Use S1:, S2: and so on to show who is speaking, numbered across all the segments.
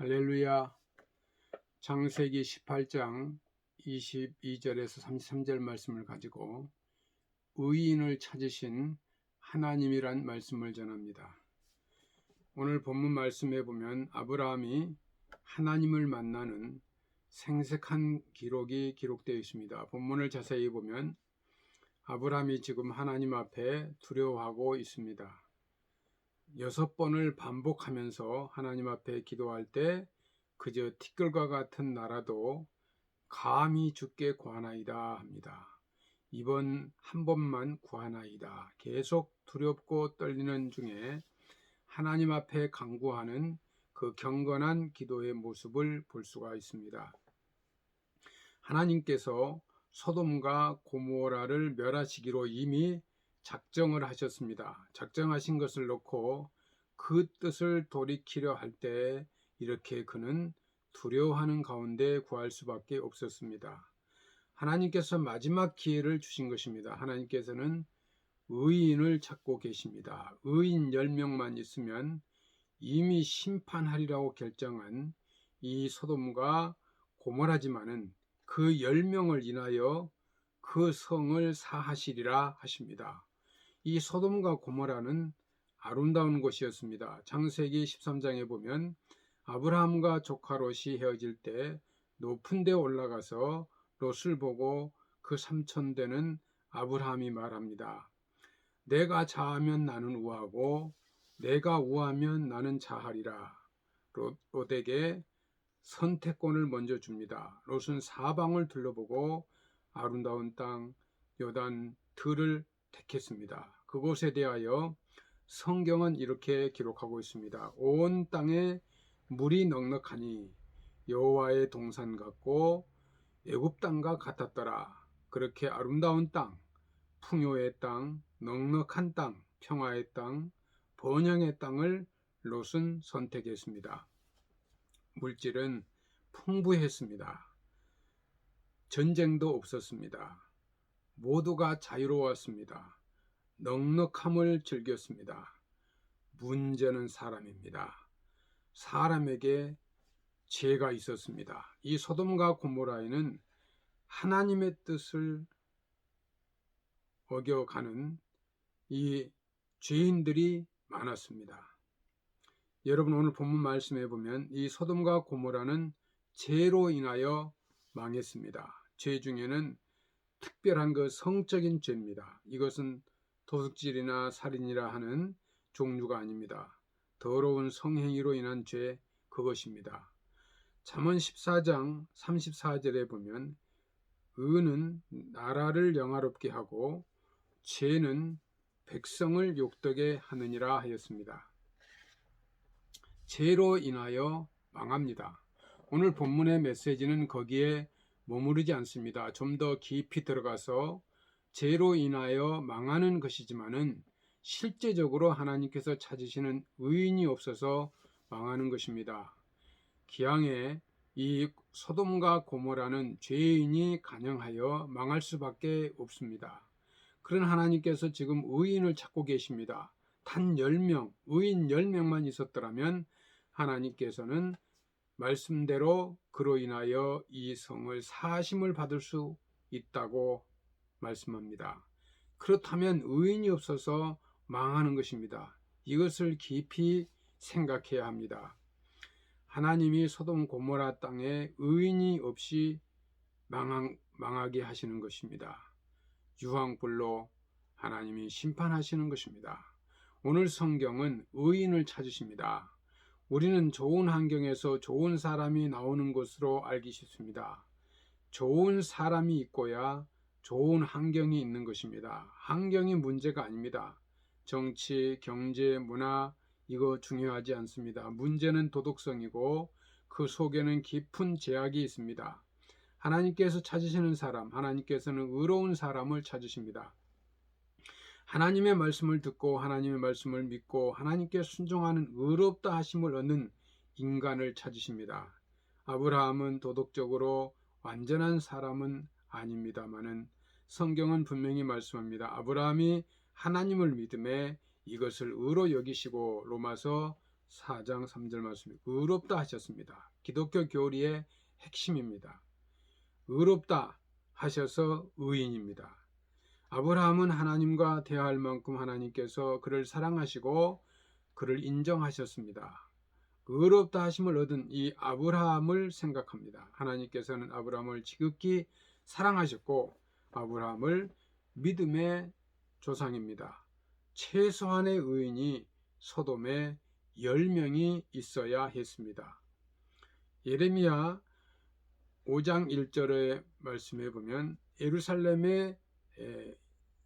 S1: 할렐루야. 창세기 18장 22절에서 33절 말씀을 가지고 의인을 찾으신 하나님이란 말씀을 전합니다. 오늘 본문 말씀에 보면 아브라함이 하나님을 만나는 생생한 기록이 기록되어 있습니다. 본문을 자세히 보면 아브라함이 지금 하나님 앞에 두려워하고 있습니다. 6번을 반복하면서 하나님 앞에 기도할 때 그저 티끌과 같은 나라도 감히 주께 구하나이다 합니다. 이번 한 번만 구하나이다. 계속 두렵고 떨리는 중에 하나님 앞에 간구하는 그 경건한 기도의 모습을 볼 수가 있습니다. 하나님께서 소돔과 고모라를 멸하시기로 이미 작정을 하셨습니다. 작정하신 것을 놓고 그 뜻을 돌이키려 할 때 이렇게 그는 두려워하는 가운데 구할 수밖에 없었습니다. 하나님께서 마지막 기회를 주신 것입니다. 하나님께서는 의인을 찾고 계십니다. 의인 10명만 있으면 이미 심판하리라고 결정한 이 소돔과 고모라지만은 그 10명을 인하여 그 성을 사하시리라 하십니다. 이 소돔과 고모라는 아름다운 곳이었습니다. 창세기 13장에 보면 아브라함과 조카 롯이 헤어질 때 높은 데 올라가서 롯을 보고 그 삼촌되는 아브라함이 말합니다. 내가 자하면 나는 우하고 내가 우하면 나는 자하리라. 롯에게 선택권을 먼저 줍니다. 롯은 사방을 둘러보고 아름다운 땅 요단 들을 택했습니다. 그곳에 대하여 성경은 이렇게 기록하고 있습니다. 온 땅에 물이 넉넉하니 여호와의 동산 같고 애굽 땅과 같았더라. 그렇게 아름다운 땅, 풍요의 땅, 넉넉한 땅, 평화의 땅, 번영의 땅을 롯은 선택했습니다. 물질은 풍부했습니다. 전쟁도 없었습니다. 모두가 자유로웠습니다. 넉넉함을 즐겼습니다. 문제는 사람입니다. 사람에게 죄가 있었습니다. 이 소돔과 고모라에는 하나님의 뜻을 어겨가는 이 죄인들이 많았습니다. 여러분, 오늘 본문 말씀해 보면 이 소돔과 고모라는 죄로 인하여 망했습니다. 죄 중에는 특별한 그 성적인 죄입니다. 이것은 도둑질이나 살인이라 하는 종류가 아닙니다. 더러운 성행위로 인한 죄, 그것입니다. 잠언 14장 34절에 보면 의는 나라를 영화롭게 하고 죄는 백성을 욕되게 하느니라 하였습니다. 죄로 인하여 망합니다. 오늘 본문의 메시지는 거기에 머무르지 않습니다. 좀 더 깊이 들어가서 죄로 인하여 망하는 것이지만은 실제적으로 하나님께서 찾으시는 의인이 없어서 망하는 것입니다. 기왕에 이 소돔과 고모라는 죄인이 간영하여 망할 수밖에 없습니다. 그런 하나님께서 지금 의인을 찾고 계십니다. 단 10명, 의인 10명만 있었더라면 하나님께서는 말씀대로 그로 인하여 이 성을 사하심을 받을 수 있다고 말씀합니다. 그렇다면 의인이 없어서 망하는 것입니다. 이것을 깊이 생각해야 합니다. 하나님이 소돔 고모라 땅에 의인이 없이 망하게 하시는 것입니다. 유황불로 하나님이 심판하시는 것입니다. 오늘 성경은 의인을 찾으십니다. 우리는 좋은 환경에서 좋은 사람이 나오는 것으로 알기 쉽습니다. 좋은 사람이 있고야 좋은 환경이 있는 것입니다. 환경이 문제가 아닙니다. 정치, 경제, 문화 이거 중요하지 않습니다. 문제는 도덕성이고 그 속에는 깊은 죄악이 있습니다. 하나님께서 찾으시는 사람, 하나님께서는 의로운 사람을 찾으십니다. 하나님의 말씀을 듣고 하나님의 말씀을 믿고 하나님께 순종하는 의롭다 하심을 얻는 인간을 찾으십니다. 아브라함은 도덕적으로 완전한 사람은 아닙니다마는 성경은 분명히 말씀합니다. 아브라함이 하나님을 믿음에 이것을 의로 여기시고 로마서 4장 3절 말씀이 의롭다 하셨습니다. 기독교 교리의 핵심입니다. 의롭다 하셔서 의인입니다. 아브라함은 하나님과 대화할 만큼 하나님께서 그를 사랑하시고 그를 인정하셨습니다. 의롭다 하심을 얻은 이 아브라함을 생각합니다. 하나님께서는 아브라함을 지극히 사랑하셨고 아브라함을 믿음의 조상입니다. 최소한의 의인이 소돔에 10명이 있어야 했습니다. 예레미야 5장 1절의 말씀에 보면 예루살렘의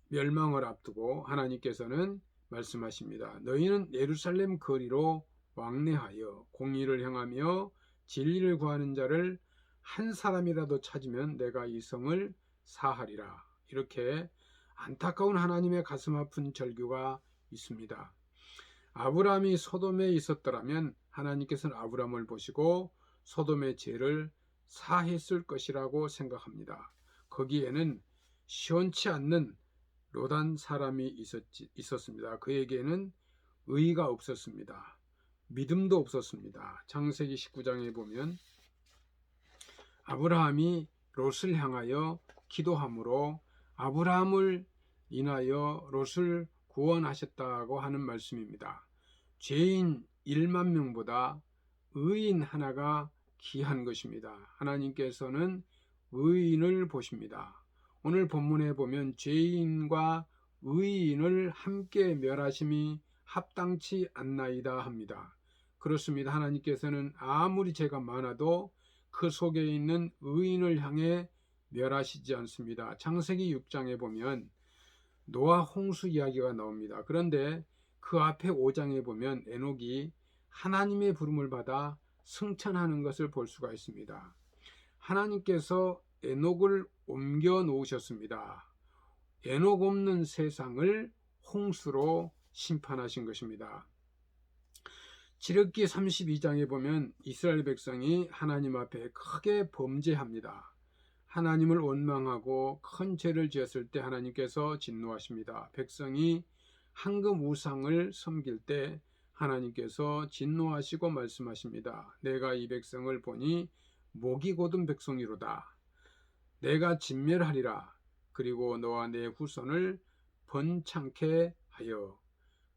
S1: 멸망을 앞두고 하나님께서는 말씀하십니다. 너희는 예루살렘 거리로 왕래하여 공의를 행하며 진리를 구하는 자를 한 사람이라도 찾으면 내가 이 성을 사하리라. 이렇게 안타까운 하나님의 가슴 아픈 절규가 있습니다. 아브라함이 소돔에 있었더라면 하나님께서는 아브라함을 보시고 소돔의 죄를 사했을 것이라고 생각합니다. 거기에는 시원치 않는 로단 사람이 있었습니다. 그에게는 의의가 없었습니다. 믿음도 없었습니다. 창세기 19장에 보면 아브라함이 롯을 향하여 기도함으로 아브라함을 인하여 롯을 구원하셨다고 하는 말씀입니다. 죄인 1만 명보다 의인 하나가 귀한 것입니다. 하나님께서는 의인을 보십니다. 오늘 본문에 보면 죄인과 의인을 함께 멸하심이 합당치 않나이다 합니다. 그렇습니다. 하나님께서는 아무리 죄가 많아도 그 속에 있는 의인을 향해 멸하시지 않습니다. 창세기 6장에 보면 노아 홍수 이야기가 나옵니다. 그런데 그 앞에 5장에 보면 에녹이 하나님의 부름을 받아 승천하는 것을 볼 수가 있습니다. 하나님께서 에녹을 옮겨 놓으셨습니다. 에녹 없는 세상을 홍수로 심판하신 것입니다. 지륵기 32장에 보면 이스라엘 백성이 하나님 앞에 크게 범죄합니다. 하나님을 원망하고 큰 죄를 지었을 때 하나님께서 진노하십니다. 백성이 황금 우상을 섬길 때 하나님께서 진노하시고 말씀하십니다. 내가 이 백성을 보니 목이 곧은 백성이로다. 내가 진멸하리라. 그리고 너와 내 후손을 번창케 하여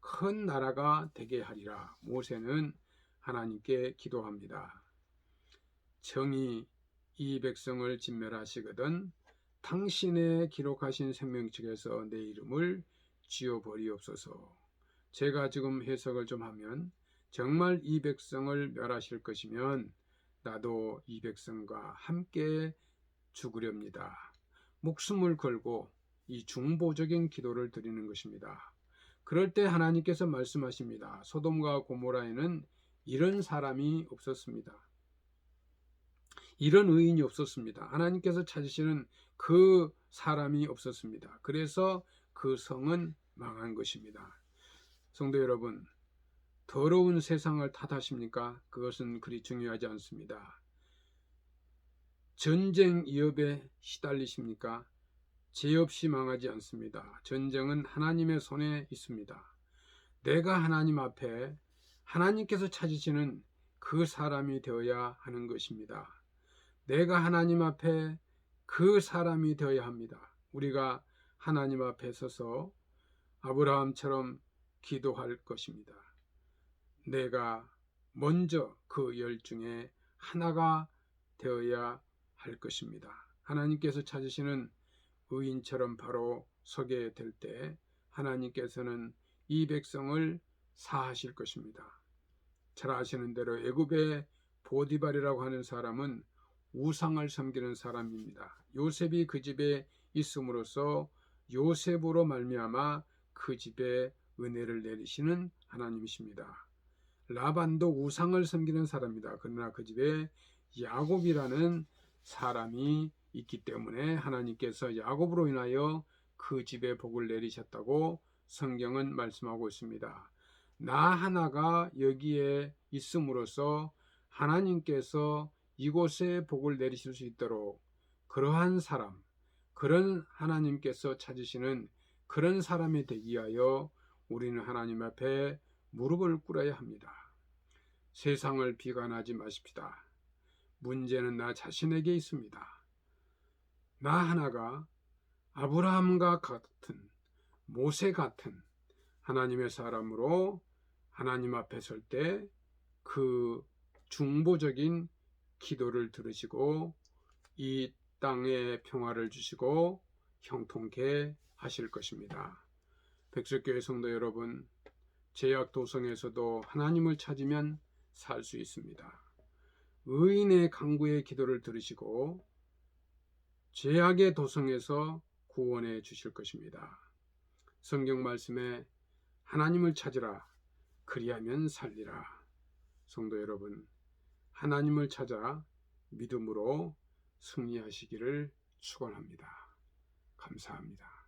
S1: 큰 나라가 되게 하리라. 모세는 하나님께 기도합니다. 정이 이 백성을 진멸하시거든 당신의 기록하신 생명책에서 내 이름을 지워버리옵소서. 제가 지금 해석을 좀 하면 정말 이 백성을 멸하실 것이면 나도 이 백성과 함께 죽으렵니다. 목숨을 걸고 이 중보적인 기도를 드리는 것입니다. 그럴 때 하나님께서 말씀하십니다. 소돔과 고모라에는 이런 사람이 없었습니다. 이런 의인이 없었습니다. 하나님께서 찾으시는 그 사람이 없었습니다. 그래서 그 성은 망한 것입니다. 성도 여러분, 더러운 세상을 탓하십니까? 그것은 그리 중요하지 않습니다. 전쟁 위협에 시달리십니까? 죄 없이 망하지 않습니다. 전쟁은 하나님의 손에 있습니다. 내가 하나님 앞에 하나님께서 찾으시는 그 사람이 되어야 하는 것입니다. 내가 하나님 앞에 그 사람이 되어야 합니다. 우리가 하나님 앞에 서서 아브라함처럼 기도할 것입니다. 내가 먼저 그 열 중에 하나가 되어야 할 것입니다. 하나님께서 찾으시는 의인처럼 바로 서게 될 때 하나님께서는 이 백성을 사하실 것입니다. 잘 아시는 대로 애굽의 보디발이라고 하는 사람은 우상을 섬기는 사람입니다. 요셉이 그 집에 있음으로써 요셉으로 말미암아 그 집에 은혜를 내리시는 하나님이십니다. 라반도 우상을 섬기는 사람입니다. 그러나 그 집에 야곱이라는 사람이 있기 때문에 하나님께서 야곱으로 인하여 그 집에 복을 내리셨다고 성경은 말씀하고 있습니다. 나 하나가 여기에 있음으로써 하나님께서 이곳에 복을 내리실 수 있도록 그러한 사람, 그런 하나님께서 찾으시는 그런 사람이 되기 위하여 우리는 하나님 앞에 무릎을 꿇어야 합니다. 세상을 비관하지 마십시다. 문제는 나 자신에게 있습니다. 나 하나가 아브라함과 같은, 모세 같은 하나님의 사람으로 하나님 앞에 설 때 그 중보적인 기도를 들으시고 이 땅에 평화를 주시고 형통케 하실 것입니다. 백석교회 성도 여러분, 제약 도성에서도 하나님을 찾으면 살 수 있습니다. 의인의 간구의 기도를 들으시고 제약의 도성에서 구원해 주실 것입니다. 성경 말씀에 하나님을 찾으라, 그리하면 살리라. 성도 여러분, 하나님을 찾아 믿음으로 승리하시기를 축원합니다. 감사합니다.